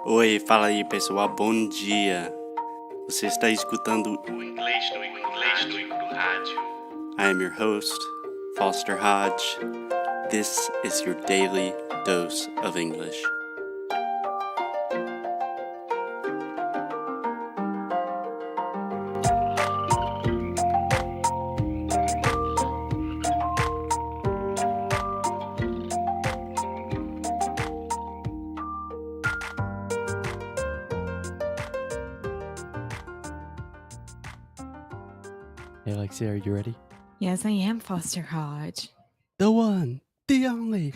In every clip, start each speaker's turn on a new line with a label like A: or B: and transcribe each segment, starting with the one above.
A: Oi, fala aí pessoal, bom dia. Você está escutando o Inglês do Rádio. I am your host, Foster Hodge. This is your daily dose of English. Hey Alexia, are you ready?
B: Yes, I am, Foster Hodge.
A: The one, the only,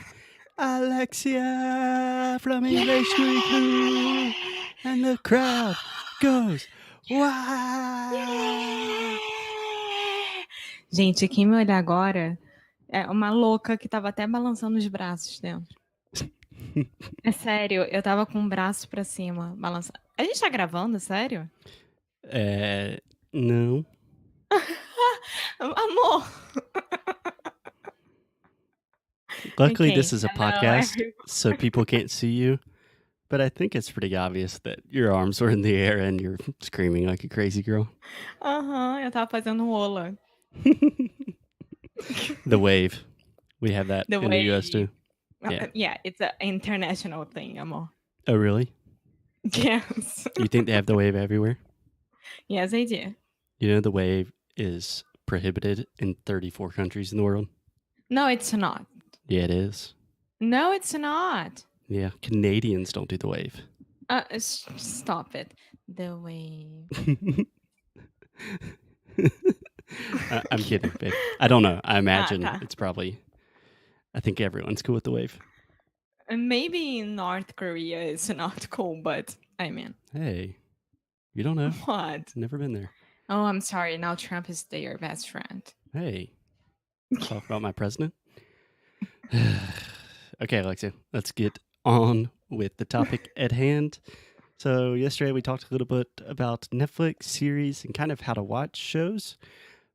A: Alexia from English Weekly. And the crowd goes, wow!
B: Gente, quem me olhar agora é uma louca que tava até balançando os braços dentro. É sério, eu tava com o braço pra cima, balançando. A gente tá gravando, sério?
A: Não.
B: Amor!
A: Luckily,
B: Okay,
A: this is a
B: hello,
A: podcast,
B: everyone.
A: so people can't see you. But I think it's pretty obvious that your arms were in the air and you're screaming like a crazy girl.
B: Eu tava fazendo ola.
A: The wave. We have that
B: The
A: in the US too.
B: wave. Yeah, it's an international thing, amor.
A: Oh, really?
B: Yes.
A: You think they have the wave everywhere?
B: Yes, I do.
A: You know the wave is prohibited in 34 countries in the world?
B: No, it's not.
A: Yeah, it is.
B: No, it's not.
A: Yeah, Canadians don't do the wave.
B: Stop it. The wave.
A: I'm kidding, babe. I don't know. I imagine
B: tá.
A: it's probably... I think everyone's cool with the wave.
B: Maybe in North Korea it's not cool, but I mean,
A: Hey, you don't know.
B: what?
A: Never been there.
B: Oh, I'm sorry. Now Trump is their best friend.
A: Hey, talk about my president. Okay, Alexia, let's get on with the topic at hand. So yesterday we talked a little bit about Netflix series and kind of how to watch shows.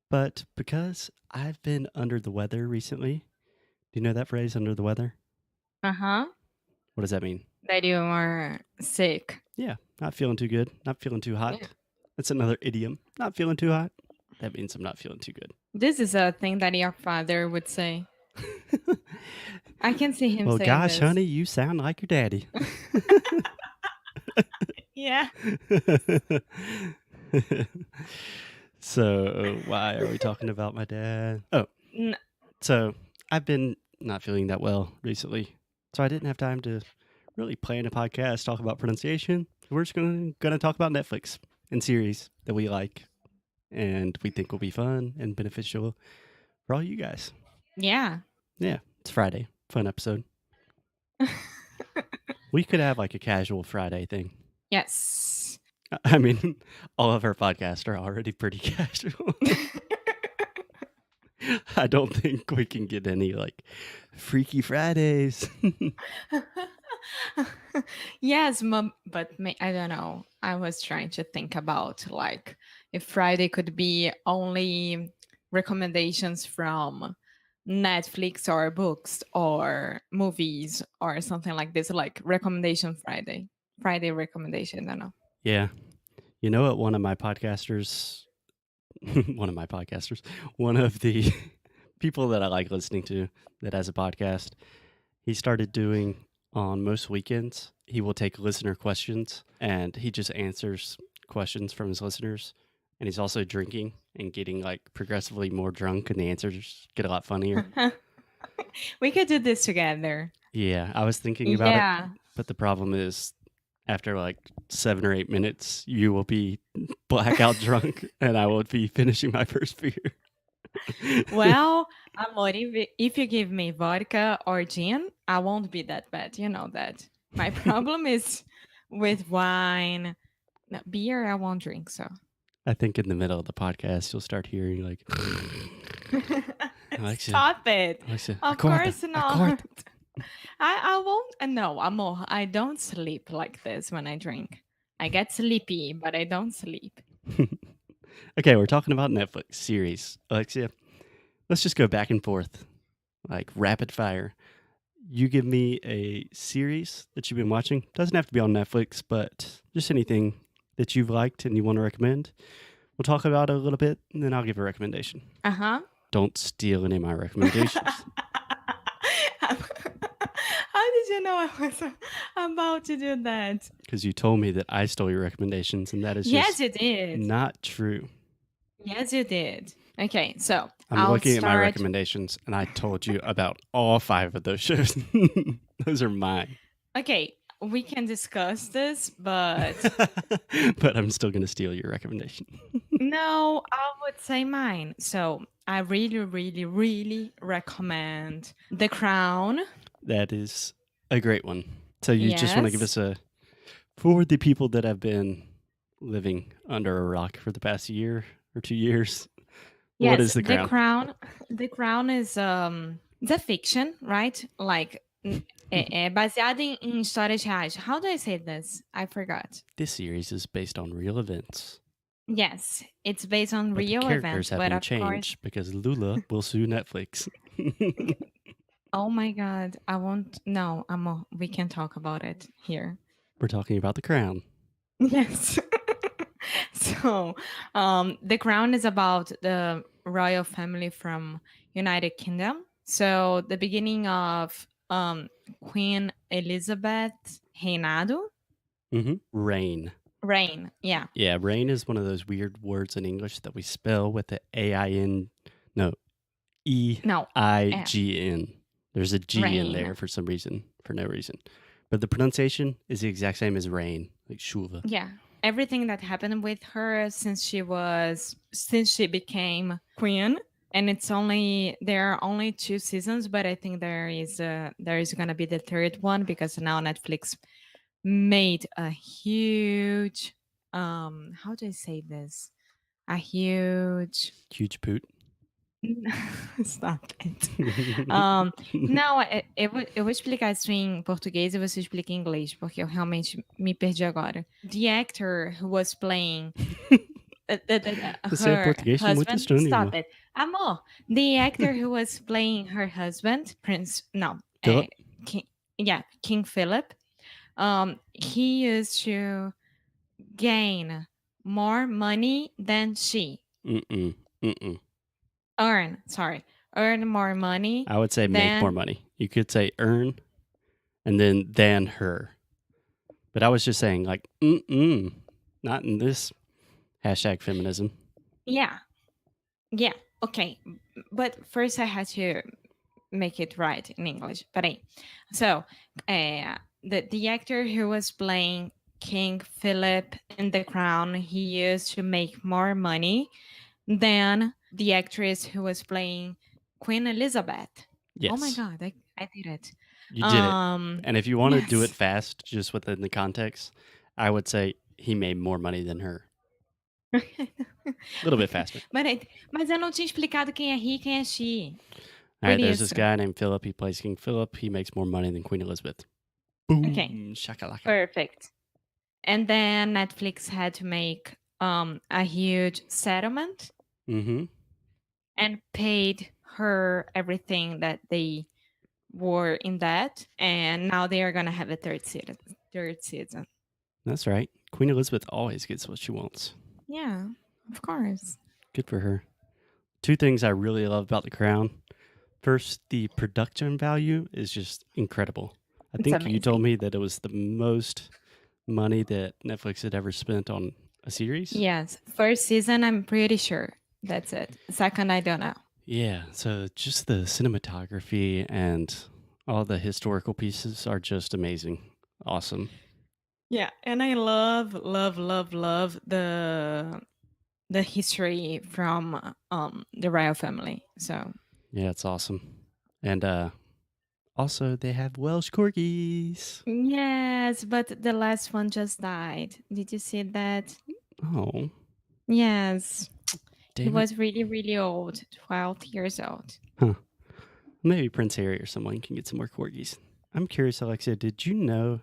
A: But because I've been under the weather recently, do you know that phrase, under the weather?
B: Uh-huh.
A: What does that mean?
B: That you are sick.
A: Yeah, not feeling too good, not feeling too hot.
B: Yeah.
A: That's another idiom. Not feeling too hot. That means I'm not feeling too good.
B: This is a thing that your father would say. I can see him
A: Well,
B: saying
A: gosh,
B: this.
A: honey, you sound like your daddy.
B: Yeah.
A: So why are we talking about my dad? Oh, so I've been not feeling that well recently. So I didn't have time to really plan a podcast, talk about pronunciation. We're just going to talk about Netflix and series that we like and we think will be fun and beneficial for all you guys.
B: Yeah.
A: Yeah, it's Friday. Fun episode. We could have like a casual Friday thing.
B: Yes.
A: I mean, all of our podcasts are already pretty casual. I don't think we can get any like Freaky Fridays.
B: Yes, but I don't know. I was trying to think about like if Friday could be only recommendations from Netflix or books or movies or something like this, like recommendation Friday recommendation. I don't know.
A: Yeah. You know what? One of the people that I like listening to that has a podcast, he started doing on most weekends. He will take listener questions and he just answers questions from his listeners. And he's also drinking and getting like progressively more drunk, and the answers get a lot funnier.
B: We could do this together.
A: Yeah, I was thinking about it, but the problem is after like 7 or 8 minutes, you will be blackout drunk and I will be finishing my first beer.
B: Well, amor, if you give me vodka or gin, I won't be that bad. You know that. My problem is with wine. No, beer, I won't drink, so.
A: I think in the middle of the podcast, you'll start hearing like... Alexia,
B: Stop it.
A: Alexia,
B: Of
A: acorda,
B: course not.
A: acorda.
B: I won't. No, amor, I don't sleep like this when I drink. I get sleepy, but I don't sleep.
A: Okay, we're talking about Netflix series. Alexia, let's just go back and forth, like rapid fire. you give me a series that you've been watching. Doesn't have to be on Netflix, but just anything that you've liked and you want to recommend. We'll talk about it a little bit, and then I'll give a recommendation.
B: Uh-huh.
A: Don't steal any of my recommendations.
B: How did you know I was about to do that?
A: Because you told me that I stole your recommendations, and that is
B: Yes,
A: just
B: you did.
A: not true.
B: Yes, you did. Okay, so
A: I'm
B: I'll
A: looking at my
B: start.
A: recommendations, and I told you about all 5 of those shows. Those are mine.
B: Okay, we can discuss this, but
A: But I'm still going to steal your recommendation.
B: no, I would say mine. So I really, really, really recommend The Crown.
A: That is a great one. So you just want to give
B: Yes.
A: us for the people that have been living under a rock for the past year or 2 years.
B: Yes,
A: What is The
B: The
A: Crown?
B: Crown. The Crown is it's a fiction, right? Like é baseado em histórias reais. How do I say this? I forgot.
A: This series is based on real events.
B: Yes, it's based on
A: But
B: real
A: the characters
B: events,
A: have
B: but
A: been
B: of course.
A: changed because Lula will sue Netflix.
B: Oh my God, I won't. No, we can talk about it here.
A: We're talking about The Crown.
B: Yes. So, The Crown is about the royal family from United Kingdom. So, the beginning of Queen Elizabeth's reinado.
A: Reign.
B: Reign, yeah.
A: Yeah, reign is one of those weird words in English that we spell with the E-I-G-N. There's a G in there
B: Reign.
A: for some reason, for no reason. But the pronunciation is the exact same as reign, like Shuva.
B: Yeah. Everything that happened with her since she became queen, and there are only 2 seasons, but I think there is gonna be the 3rd one because now Netflix made a huge how do I say this? A huge
A: poot.
B: Stop it. Não, eu vou explicar isso em português e você explica em inglês, porque eu realmente me perdi agora. The actor who was playing
A: Você é
B: her
A: português muito
B: husband.
A: estranho.
B: Stop it. Amor, the actor who was playing her husband,
A: Philip?
B: King Philip, he used to gain more money than she. Earn more money.
A: I would say make more money. You could say earn and then than her. But I was just saying like, not in this #feminism.
B: Yeah. Yeah. Okay. But first I had to make it right in English. Peraí. So, the actor who was playing King Philip in The Crown, he used to make more money than the actress who was playing Queen Elizabeth.
A: Yes.
B: Oh my God, I did it.
A: You did it. And if you want to do it fast, just within the context, I would say he made more money than her. A little bit faster.
B: Mas eu não tinha explicado quem é he, quem é she.
A: All right, there's this guy named Philip. He plays King Philip. He makes more money than Queen Elizabeth. Boom.
B: Okay.
A: Shakalaka.
B: Perfect. And then Netflix had to make a huge settlement and paid her everything that they were in debt. And now they are going to have a third season.
A: That's right. Queen Elizabeth always gets what she wants.
B: Yeah, of course.
A: Good for her. 2 things I really love about The Crown. First, the production value is just incredible. I think you told me that it was the most money that Netflix had ever spent on a series.
B: Yes. First season, I'm pretty sure. That's it. Second, I don't know.
A: Yeah. So just the cinematography and all the historical pieces are just amazing. Awesome.
B: Yeah. And I love the history from the royal family. So
A: yeah, it's awesome. And also they have Welsh corgis.
B: Yes, but the last one just died. Did you see that?
A: Oh.
B: Yes.
A: Damn
B: he was really, really old, 12 years old.
A: Huh. Maybe Prince Harry or someone can get some more corgis. I'm curious, Alexia, did you know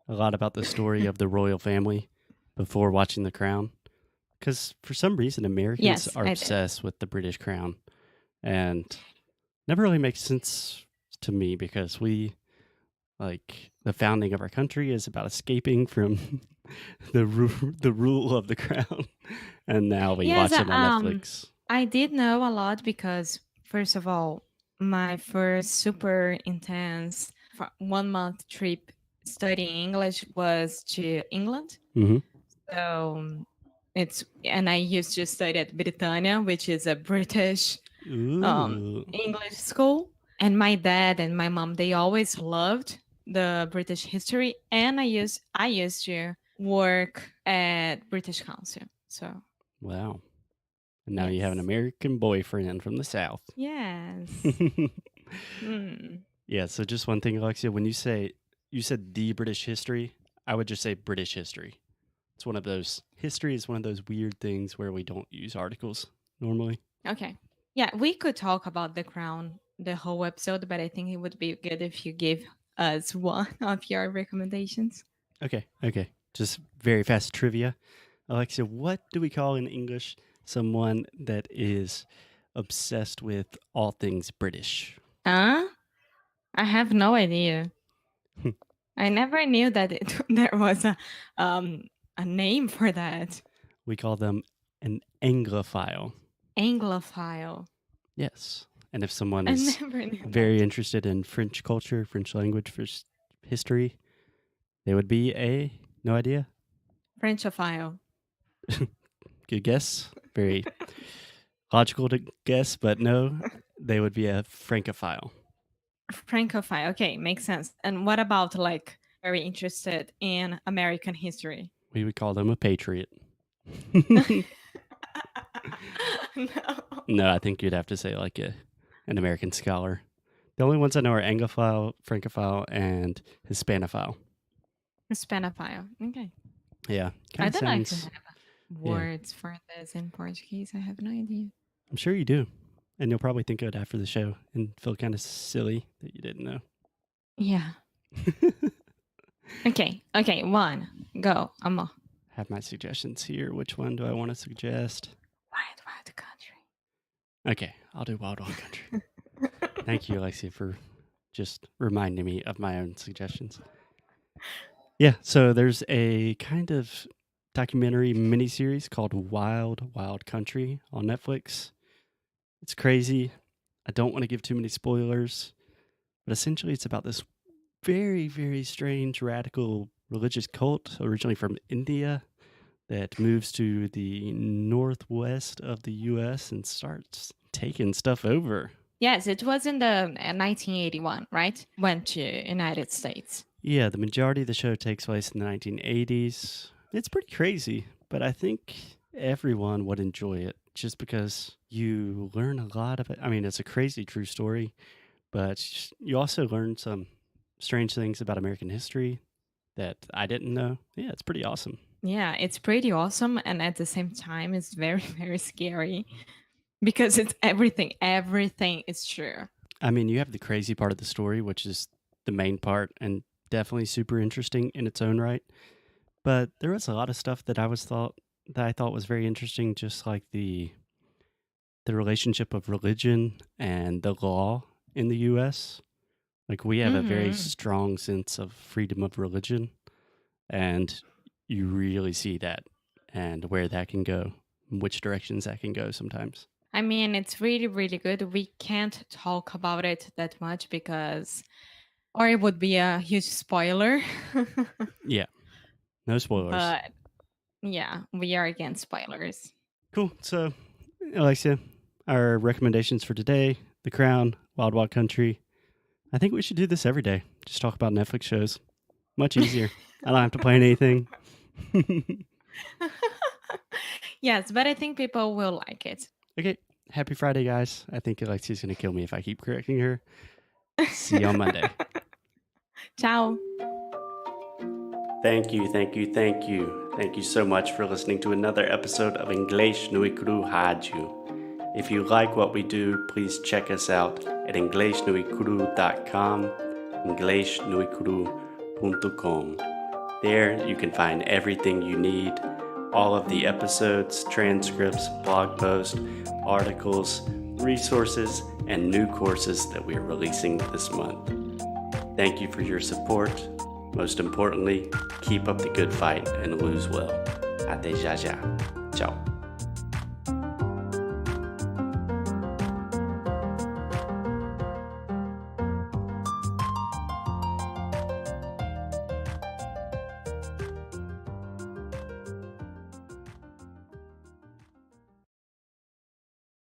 A: a lot about the story of the royal family before watching The Crown? Because for some reason, Americans are obsessed with the British crown. And never really makes sense to me because we Like the founding of our country is about escaping from the rule of the crown, and now we
B: Yes,
A: watch it on Netflix.
B: I did know a lot because, first of all, my first super intense 1 month trip studying English was to England.
A: Mm-hmm.
B: So and I used to study at Britannia, which is a British
A: Ooh,
B: English school. And my dad and my mom, they always loved the British history. And I used to work at British Council. So
A: wow. And now you have an
B: yes.
A: American boyfriend from the South.
B: Yes. Mm.
A: Yeah, so just one thing, Alexia, when you said the British history, I would just say British history. It's one of those, history is one of those weird things where we don't use articles normally.
B: Okay. Yeah, we could talk about the crown the whole episode, but I think it would be good if you give us one of your recommendations.
A: Okay. Just very fast trivia. Alexia, what do we call in English someone that is obsessed with all things British?
B: I have no idea. I never knew that there was a name for that.
A: We call them an Anglophile.
B: Anglophile.
A: Yes. And if someone
B: I
A: is
B: never knew
A: very
B: that.
A: interested in French culture, French language, history, they would be no idea?
B: Frenchophile.
A: Good guess. Very logical to guess, but no, they would be a Francophile.
B: Francophile. Okay, makes sense. And what about like very interested in American history?
A: We would call them a patriot.
B: No.
A: No, I think you'd have to say like an American scholar. The only ones I know are Anglophile, Francophile, and Hispanophile.
B: Hispanophile. Okay.
A: Yeah.
B: I
A: Kind of
B: don't actually
A: sounds.
B: have words for this in Portuguese. I have no idea.
A: I'm sure you do. And you'll probably think of it after the show and feel kind of silly that you didn't know.
B: Yeah. Okay. One. Go. Amo.
A: Have my suggestions here. Which one do I want to suggest?
B: Wild Country.
A: Okay, I'll do Wild Country. Thank you, Alexia, for just reminding me of my own suggestions. Yeah, so there's a kind of documentary miniseries called Wild Country on Netflix. It's crazy. I don't want to give too many spoilers, but essentially it's about this very, very strange radical religious cult originally from India that moves to the northwest of the U.S. and starts taking stuff over.
B: Yes, it was in the 1981, right? Went to United States.
A: Yeah, the majority of the show takes place in the 1980s. It's pretty crazy, but I think everyone would enjoy it just because you learn a lot of it. I mean, it's a crazy true story, but you also learn some strange things about American history that I didn't know. Yeah, it's pretty awesome.
B: Yeah, it's pretty awesome. And at the same time, it's very, very scary because it's everything. Everything is true.
A: I mean, you have the crazy part of the story, which is the main part and definitely super interesting in its own right. But there was a lot of stuff that I thought was very interesting, just like the relationship of religion and the law in the US. Like we have a very strong sense of freedom of religion, and you really see that and where that can go, which directions that can go sometimes.
B: I mean, it's really, really good. We can't talk about it that much or it would be a huge spoiler.
A: Yeah. No spoilers.
B: But yeah, we are against spoilers.
A: Cool. So, Alexia, our recommendations for today: The Crown, Wild Country. I think we should do this every day. Just talk about Netflix shows. Much easier. I don't have to plan anything.
B: Yes, but I think people will like it.
A: Okay. Happy Friday, guys. I think Alexia's going to kill me if I keep correcting her. See you on Monday.
B: Ciao.
A: Thank you. Thank you so much for listening to another episode of Inglês no Icru Rádio. If you like what we do, please check us out at inglesnoicru.com, inglesnoicru.com. There you can find everything you need, all of the episodes, transcripts, blog posts, articles, resources, and new courses that we are releasing this month. Thank you for your support. Most importantly, keep up the good fight and lose well. Até já já. Ciao.